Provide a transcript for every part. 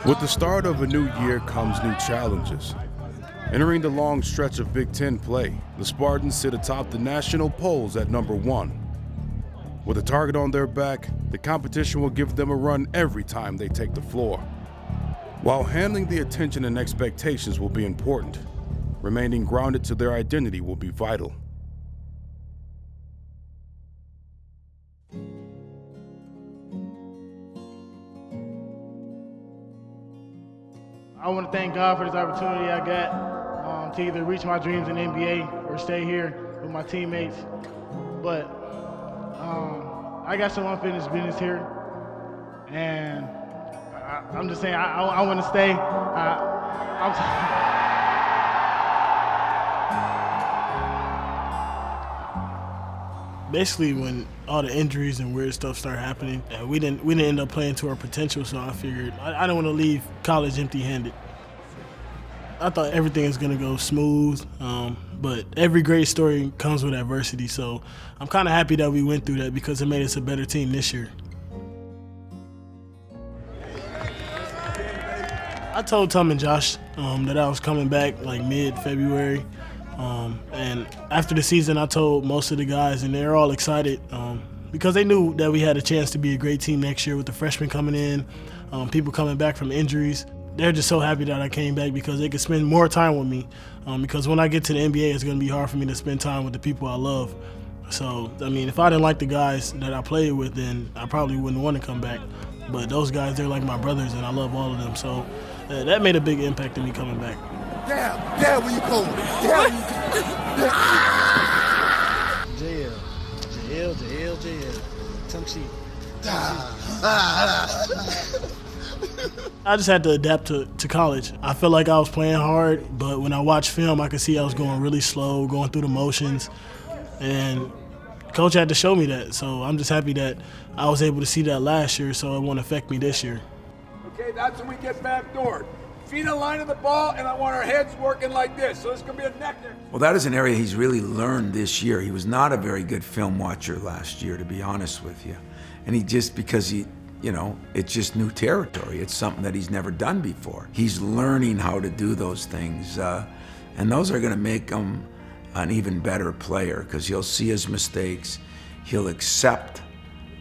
With the start of a new year comes new challenges. Entering the long stretch of Big Ten play, the Spartans sit atop the national polls at #1. With a target on their back, the competition will give them a run every time they take the floor. While handling the attention and expectations will be important, remaining grounded to their identity will be vital. I want to thank God for this opportunity I got to either reach my dreams in the NBA or stay here with my teammates. But I got some unfinished business here, and I'm just saying I want to stay. Basically, when all the injuries and weird stuff started happening, we didn't end up playing to our potential. So I figured I don't want to leave college empty-handed. I thought everything was gonna go smooth, but every great story comes with adversity. So I'm kind of happy that we went through that because it made us a better team this year. I told Tom and Josh that I was coming back like mid-February. And after the season, I told most of the guys, and they're all excited because they knew that we had a chance to be a great team next year with the freshmen coming in, people coming back from injuries. They're just so happy that I came back because they could spend more time with me. Because when I get to the NBA, it's going to be hard for me to spend time with the people I love. So, I mean, if I didn't like the guys that I played with, then I probably wouldn't want to come back. But those guys, they're like my brothers, and I love all of them. So that made a big impact in me coming back. Damn, where you going? Jail. Some shit. I just had to adapt to college. I felt like I was playing hard, but when I watched film, I could see I was going really slow, going through the motions, and Coach had to show me that. So I'm just happy that I was able to see that last year, so it won't affect me this year. Okay, that's when we get backdoored. Feet in line of the ball, and I want our heads working like this. So it's going to be a neck. Well, that is an area he's really learned this year. He was not a very good film watcher last year, to be honest with you. And because it's just new territory. It's something that he's never done before. He's learning how to do those things. And those are going to make him an even better player because he'll see his mistakes. He'll accept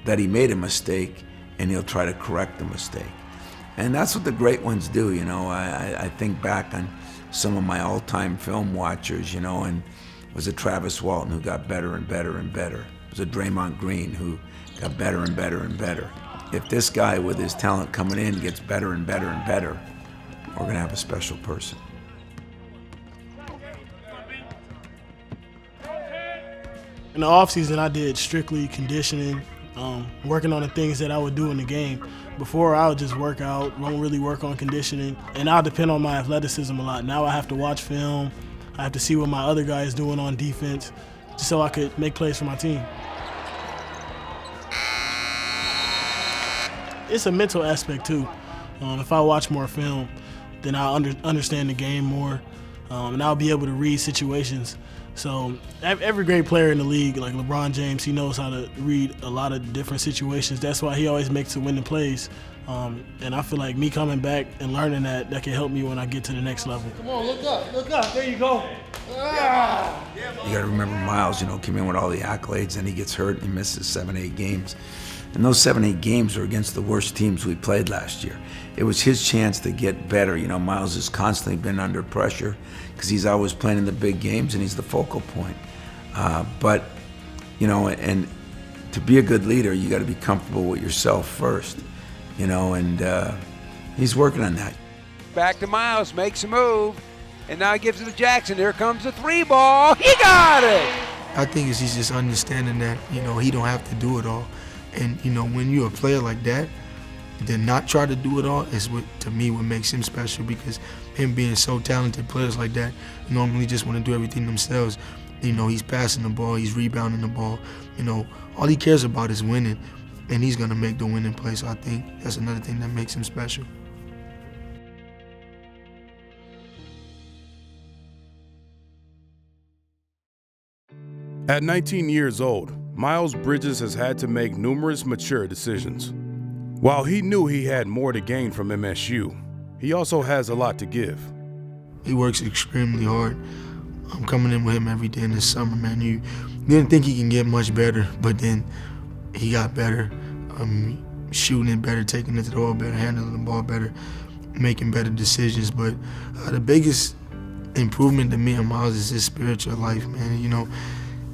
that he made a mistake, and he'll try to correct the mistake. And that's what the great ones do, I think back on some of my all-time film watchers, and it was a Travis Walton who got better and better and better. It was a Draymond Green who got better and better and better. If this guy with his talent coming in gets better and better and better, we're gonna have a special person. In the offseason, I did strictly conditioning, working on the things that I would do in the game. Before, I would just work out, don't really work on conditioning, and I'll depend on my athleticism a lot. Now I have to watch film, I have to see what my other guys doing on defense, just so I could make plays for my team. It's a mental aspect too. If I watch more film, then I'll understand the game more, and I'll be able to read situations. So every great player in the league, like LeBron James, he knows how to read a lot of different situations. That's why he always makes the winning plays. And I feel like me coming back and learning that can help me when I get to the next level. Come on, look up. There you go. Ah. You got to remember Miles, came in with all the accolades, and he gets hurt and he misses 7-8 games. And those 7-8 games were against the worst teams we played last year. It was his chance to get better. Miles has constantly been under pressure because he's always playing in the big games and he's the focal point. But and to be a good leader, you got to be comfortable with yourself first, and he's working on that. Back to Miles, makes a move, and now he gives it to Jackson. Here comes the 3-ball. He got it! I think he's just understanding that, he don't have to do it all. And, when you're a player like that, then not try to do it all is to me, what makes him special, because him being so talented, players like that normally just want to do everything themselves. He's passing the ball, he's rebounding the ball. All he cares about is winning, and he's going to make the winning play. So I think that's another thing that makes him special. At 19 years old, Miles Bridges has had to make numerous mature decisions. While he knew he had more to gain from MSU, he also has a lot to give. He works extremely hard. I'm coming in with him every day in the summer, man. You didn't think he can get much better, but then he got better. Shooting it better, taking it to the ball better, handling the ball better, making better decisions. But the biggest improvement to me and Miles is his spiritual life, man. You know,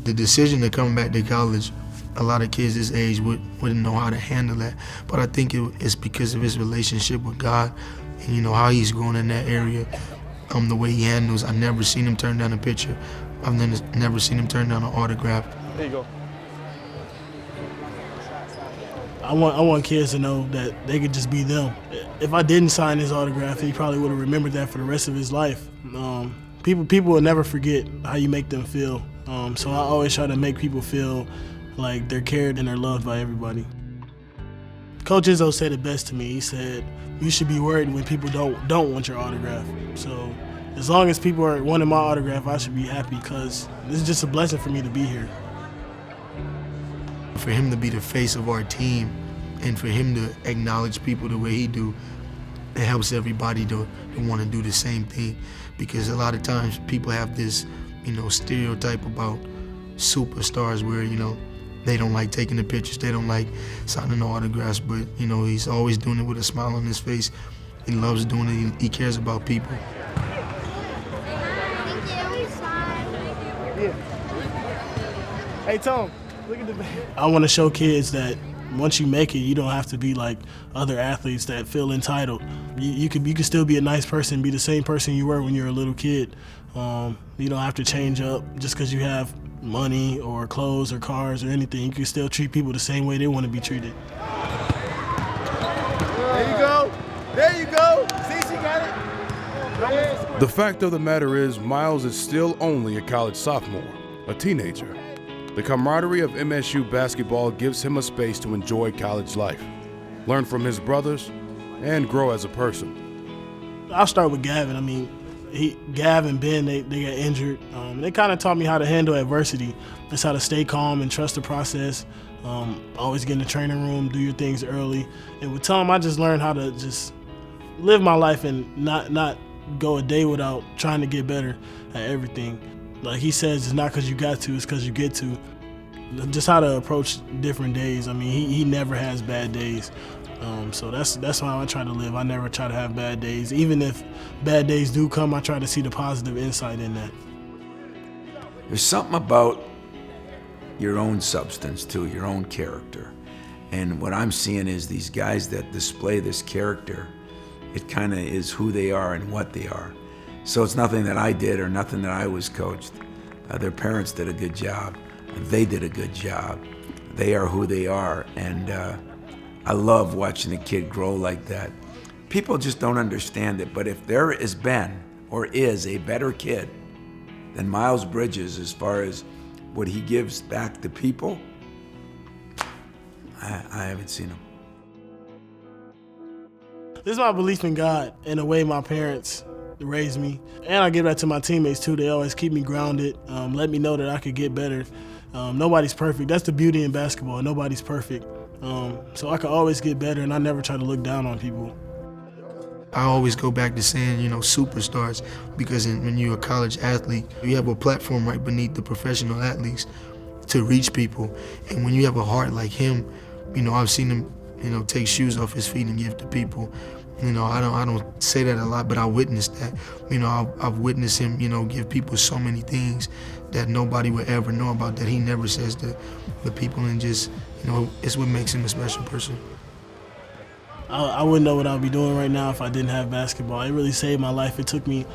the decision to come back to college, a lot of kids this age wouldn't know how to handle that. But I think it's because of his relationship with God and, you know, how he's growing in that area. The way he handles, I've never seen him turn down a picture. I've never seen him turn down an autograph. There you go. I want kids to know that they could just be them. If I didn't sign his autograph, he probably would have remembered that for the rest of his life. People will never forget how you make them feel. So I always try to make people feel like they're cared and they're loved by everybody. Coach Izzo said it best to me. He said, you should be worried when people don't want your autograph. So as long as people are wanting my autograph, I should be happy because this is just a blessing for me to be here. For him to be the face of our team and for him to acknowledge people the way he do, it helps everybody to want to do the same thing. Because a lot of times people have this, you know, stereotype about superstars where, you know, they don't like taking the pictures, they don't like signing the autographs, but, you know, he's always doing it with a smile on his face. He loves doing it, he cares about people. Hey, Tom, look at the bag. I want to show kids that once you make it, you don't have to be like other athletes that feel entitled. You can still be a nice person, be the same person you were when you were a little kid. You don't have to change up just because you have money or clothes or cars or anything. You can still treat people the same way they want to be treated. There you go. There you go. See, she got it. The fact of the matter is, Miles is still only a college sophomore, a teenager. The camaraderie of MSU basketball gives him a space to enjoy college life, learn from his brothers, and grow as a person. I'll start with Gavin. I mean, Gav and Ben, they got injured. They kind of taught me how to handle adversity, just how to stay calm and trust the process. Always get in the training room, do your things early. And with Tom, I just learned how to just live my life and not go a day without trying to get better at everything. Like he says, it's not because you got to, it's because you get to. Just how to approach different days. I mean, he never has bad days. So that's how I try to live. I never try to have bad days. Even if bad days do come, I try to see the positive insight in that. There's something about your own substance too, your own character. And what I'm seeing is these guys that display this character, it kind of is who they are and what they are. So it's nothing that I did or nothing that I was coached. Their parents did a good job. They did a good job. They are who they are. And I love watching a kid grow like that. People just don't understand it, but if there has been or is a better kid than Miles Bridges as far as what he gives back to people, I haven't seen him. This is my belief in God and the way my parents raised me. And I give that to my teammates too. They always keep me grounded, let me know that I could get better. Nobody's perfect. That's the beauty in basketball. Nobody's perfect. So I can always get better, and I never try to look down on people. I always go back to saying, you know, superstars, because when you're a college athlete, you have a platform right beneath the professional athletes to reach people. And when you have a heart like him, you know, I've seen him, you know, take shoes off his feet and give to people. You know, I don't say that a lot, but I witnessed that. You know, I've witnessed him, you know, give people so many things that nobody would ever know about, that he never says to the people, and just, you know, it's what makes him a special person. I wouldn't know what I'd be doing right now if I didn't have basketball. It really saved my life. It took me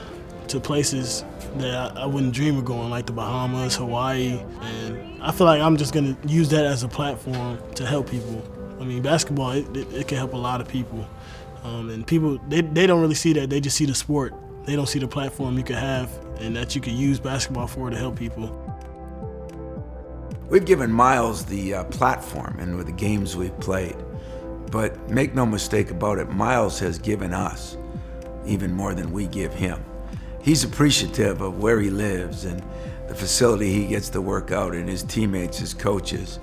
to places that I wouldn't dream of going, like the Bahamas, Hawaii, and I feel like I'm just gonna use that as a platform to help people. I mean, basketball, it can help a lot of people. And people, they don't really see that. They just see the sport. They don't see the platform you could have and that you could use basketball for to help people. We've given Miles the platform and with the games we've played. But make no mistake about it, Miles has given us even more than we give him. He's appreciative of where he lives and the facility he gets to work out and his teammates, his coaches.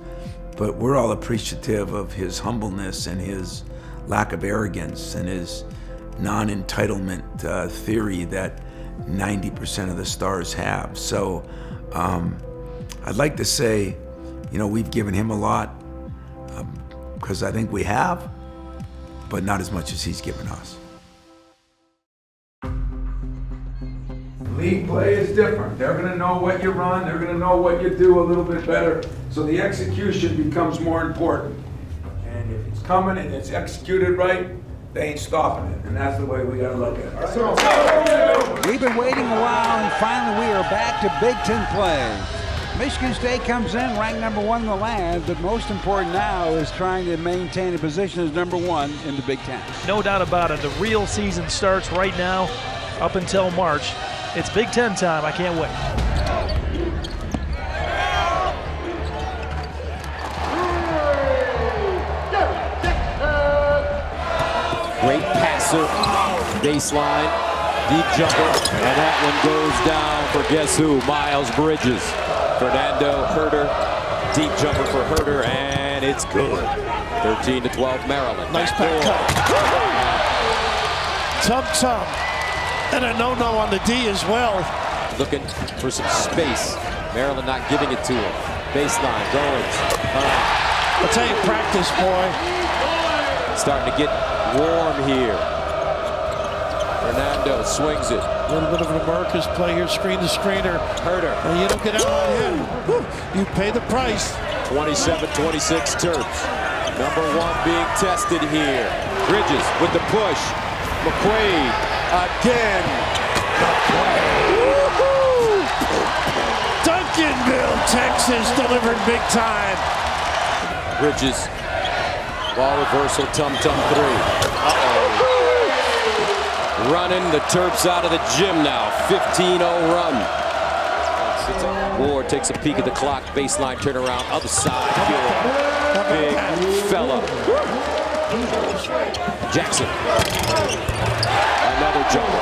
But we're all appreciative of his humbleness and his lack of arrogance and his non-entitlement theory that 90% of the stars have. So I'd like to say, you know, we've given him a lot, because I think we have, but not as much as he's given us. League play is different. They're going to know what you run. They're going to know what you do a little bit better. So the execution becomes more important. And if it's coming and it's executed right, they ain't stopping it. And that's the way we got to look at it. We've been waiting a while, and finally we are back to Big Ten play. Michigan State comes in ranked #1 in the land, but most important now is trying to maintain a position as #1 in the Big Ten. No doubt about it. The real season starts right now up until March. It's Big Ten time. I can't wait. Great passer, baseline, deep jumper, and that one goes down for guess who? Miles Bridges. Fernando Herter, deep jumper for Herter, and it's good. 13-12 Maryland. Nice back cut. Tum. And a no-no on the D as well. Looking for some space. Maryland not giving it to him. Baseline, Goins. I'll tell you, practice, boy. Starting to get warm here. Fernando swings it. A little bit of an America's play here, screen to screener. Herter. And you don't get out on him. You pay the price. 27-26 Terps. #1 being tested here. Bridges with the push. McQuaid again. Duncanville, Texas, delivered big time. Bridges. Ball reversal, Tum 3. Running the Terps out of the gym now. 15-0 run. Ward takes a peek at the clock. Baseline turnaround. Other side. Big fella. Jackson. Another jumper.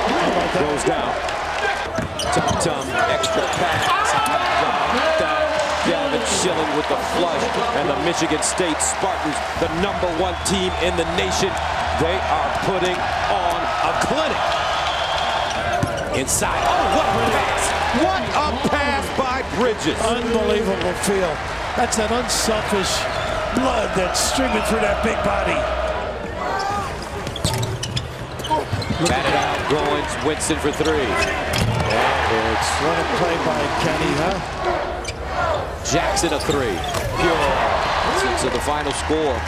Goes down. Tum. Extra pass. Gavin Schilling with the flush. And the Michigan State Spartans, the #1 team in the nation, they are putting on a clinic. Inside. Oh, what a pass. What a pass by Bridges. Unbelievable feel. That's that unselfish blood that's streaming through that big body. Batted out, Goins, Winston for 3. And it's what a play by Kenny, huh? Jackson a 3. Pure. So the final score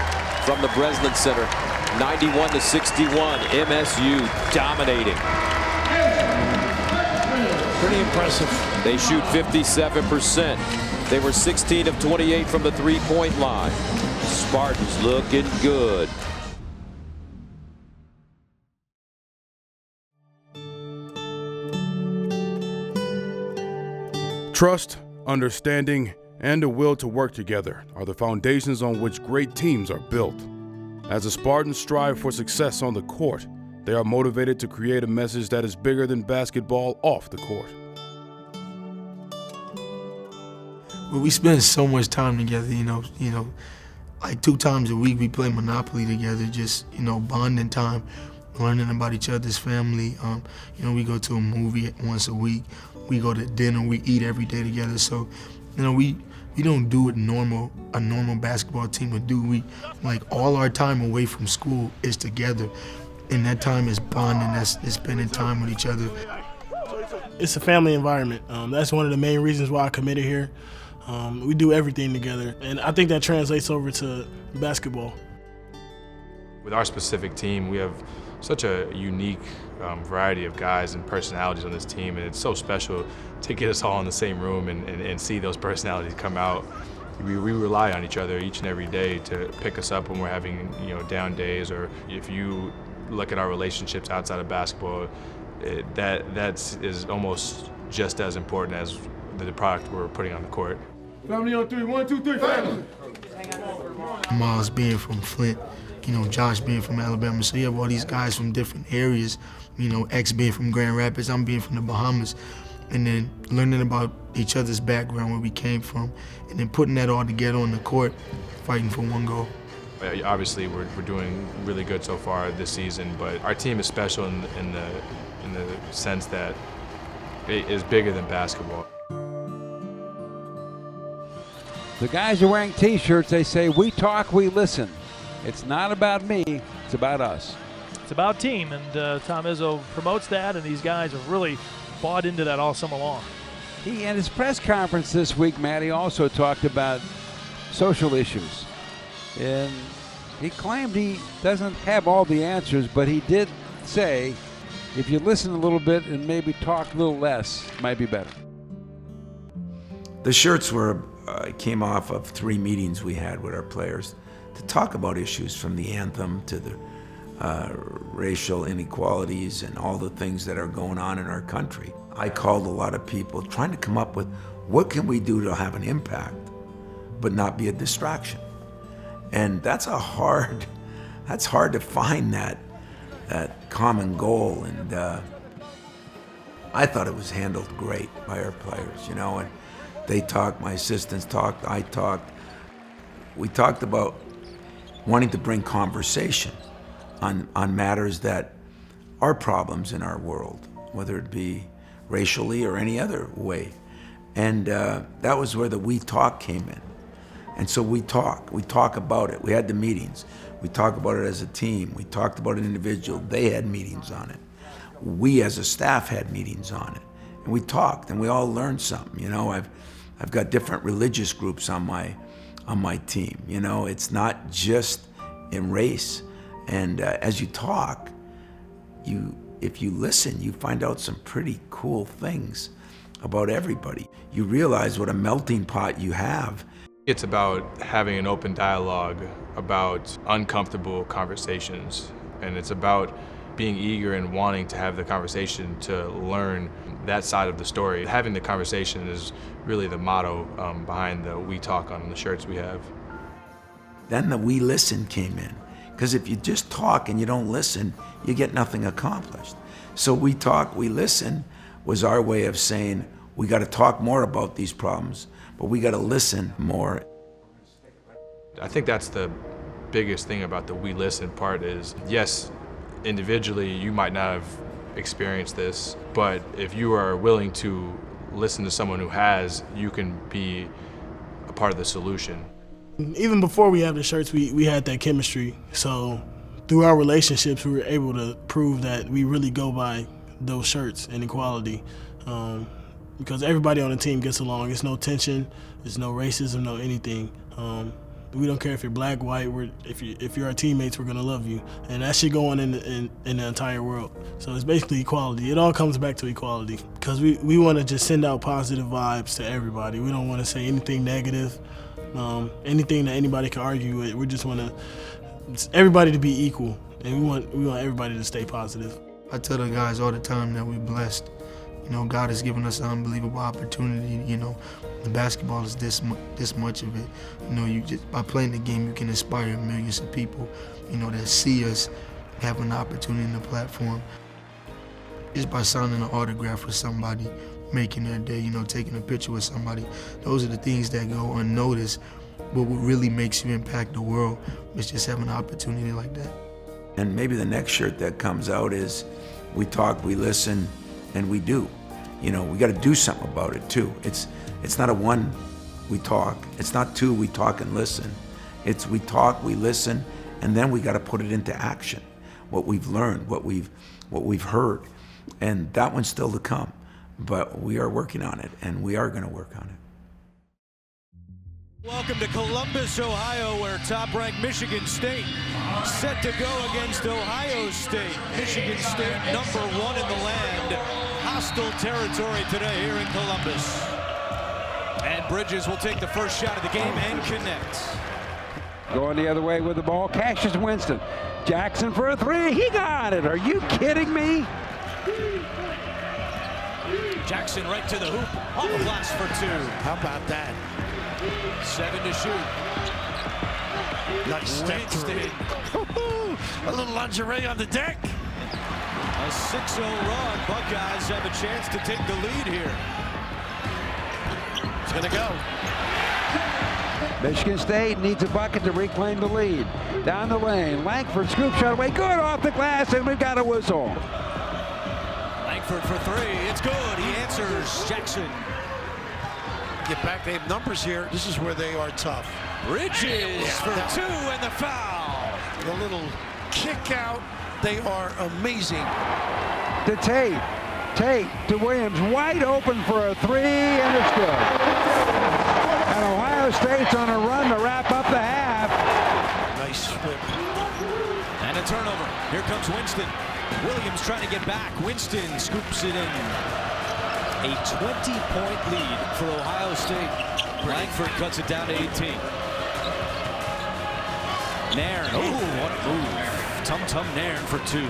from the Breslin Center, 91-61. MSU dominating. Pretty impressive. They shoot 57%. They were 16 of 28 from the three-point line. Spartans looking good. Trust, understanding, and a will to work together are the foundations on which great teams are built. As the Spartans strive for success on the court, they are motivated to create a message that is bigger than basketball off the court. Well, we spend so much time together, you know, like 2 times a week we play Monopoly together, just, bonding time, learning about each other's family. We go to a movie once a week. We go to dinner, we eat every day together. So, we don't do what a normal basketball team would do. We, all our time away from school is together. And that time is bonding, that's spending time with each other. It's a family environment. That's one of the main reasons why I committed here. We do everything together, and I think that translates over to basketball. With our specific team, we have such a unique variety of guys and personalities on this team, and it's so special to get us all in the same room and see those personalities come out. We rely on each other each and every day to pick us up when we're having down days, or if you look at our relationships outside of basketball, that is almost just as important as the product we're putting on the court. Family on 3, 1, 2, 3, family. Miles being from Flint, Josh being from Alabama, so you have all these guys from different areas, X being from Grand Rapids, I'm being from the Bahamas, and then learning about each other's background, where we came from, and then putting that all together on the court, fighting for one goal. Obviously, we're doing really good so far this season, but our team is special in the sense that it is bigger than basketball. The guys are wearing T-shirts. They say, "We talk, we listen." It's not about me, it's about us. It's about team, and Tom Izzo promotes that, and these guys have really bought into that all summer long. He, at his press conference this week, Matty, also talked about social issues. And he claimed he doesn't have all the answers, but he did say if you listen a little bit and maybe talk a little less, it might be better. The shirts came off of 3 meetings we had with our players to talk about issues from the anthem to the racial inequalities and all the things that are going on in our country. I called a lot of people trying to come up with what can we do to have an impact but not be a distraction. And that's hard to find that common goal. And I thought it was handled great by our players, and they talked, my assistants talked, I talked. We talked about wanting to bring conversation on matters that are problems in our world, whether it be racially or any other way. And that was where the we talk came in. And so we talk about it. We had the meetings. We talk about it as a team. We talked about it individual. They had meetings on it. We as a staff had meetings on it. And we talked and we all learned something. I've got different religious groups on my team. It's not just in race. And as you talk, if you listen, you find out some pretty cool things about everybody. You realize what a melting pot you have. It's about having an open dialogue about uncomfortable conversations, and it's about being eager and wanting to have the conversation to learn that side of the story. Having the conversation is really the motto behind the We Talk on the shirts we have. Then the we listen came in, because if you just talk and you don't listen, you get nothing accomplished. So we talk, we listen was our way of saying we got to talk more about these problems, but we got to listen more. I think that's the biggest thing about the we listen part is, yes, individually you might not have experienced this, but if you are willing to listen to someone who has, you can be a part of the solution. Even before we have the shirts, we had that chemistry. So through our relationships, we were able to prove that we really go by those shirts and equality. Because everybody on the team gets along. There's no tension, there's no racism, no anything. We don't care if you're black, white. If you're our teammates, we're gonna love you, and that should go on in the entire world. So it's basically equality. It all comes back to equality, because we want to just send out positive vibes to everybody. We don't want to say anything negative, anything that anybody can argue with. We just want everybody to be equal, and we want everybody to stay positive. I tell the guys all the time that we're blessed. God has given us an unbelievable opportunity. The basketball is this much of it. You just by playing the game, you can inspire millions of people, that see us have an opportunity in the platform. Just by signing an autograph with somebody, making their day, taking a picture with somebody, those are the things that go unnoticed. But what really makes you impact the world is just having an opportunity like that. And maybe the next shirt that comes out is we talk, we listen, and we do. We got to do something about it too. It's not a one, we talk. It's not two, we talk and listen. It's we talk, we listen, and then we got to put it into action. What we've learned, what we've heard, and that one's still to come. But we are working on it, and we are going to work on it. Welcome to Columbus, Ohio, where top-ranked Michigan State set to go against Ohio State. Michigan State, #1 in the land. Hostile territory today here in Columbus. And Bridges will take the first shot of the game and connect. Going the other way with the ball, Cassius Winston. Jackson for a three, he got it. Are you kidding me? Jackson right to the hoop, off the glass for 2. How about that? 7 to shoot. Nice step through. A little lingerie on the deck. A 6-0 run. Buckeyes have a chance to take the lead here. It's gonna go. Michigan State needs a bucket to reclaim the lead. Down the lane, Langford scoop shot away, good off the glass, and we've got a whistle. Langford for three, it's good, he answers. Jackson. Get back, they have numbers here. This is where they are tough. Bridges for two and the foul. The little kick out, they are amazing. To Tate. Tate to Williams, wide open for a three, and it's good. And Ohio State's on a run to wrap up the half. Nice flip. And a turnover. Here comes Winston. Williams trying to get back. Winston scoops it in. A 20-point lead for Ohio State. Langford cuts it down to 18. Nairn, oh, what a move. Tum Nairn for two.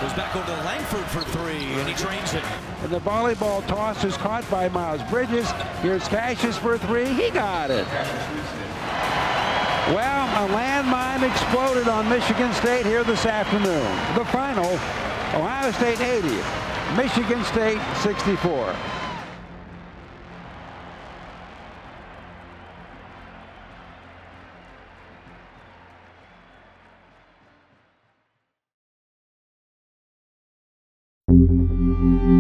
Goes back over to Langford for three, and he drains it. And the volleyball toss is caught by Miles Bridges. Here's Cassius for three. He got it. Well, a landmine exploded on Michigan State here this afternoon. The final, Ohio State 80, Michigan State 64. Thank you.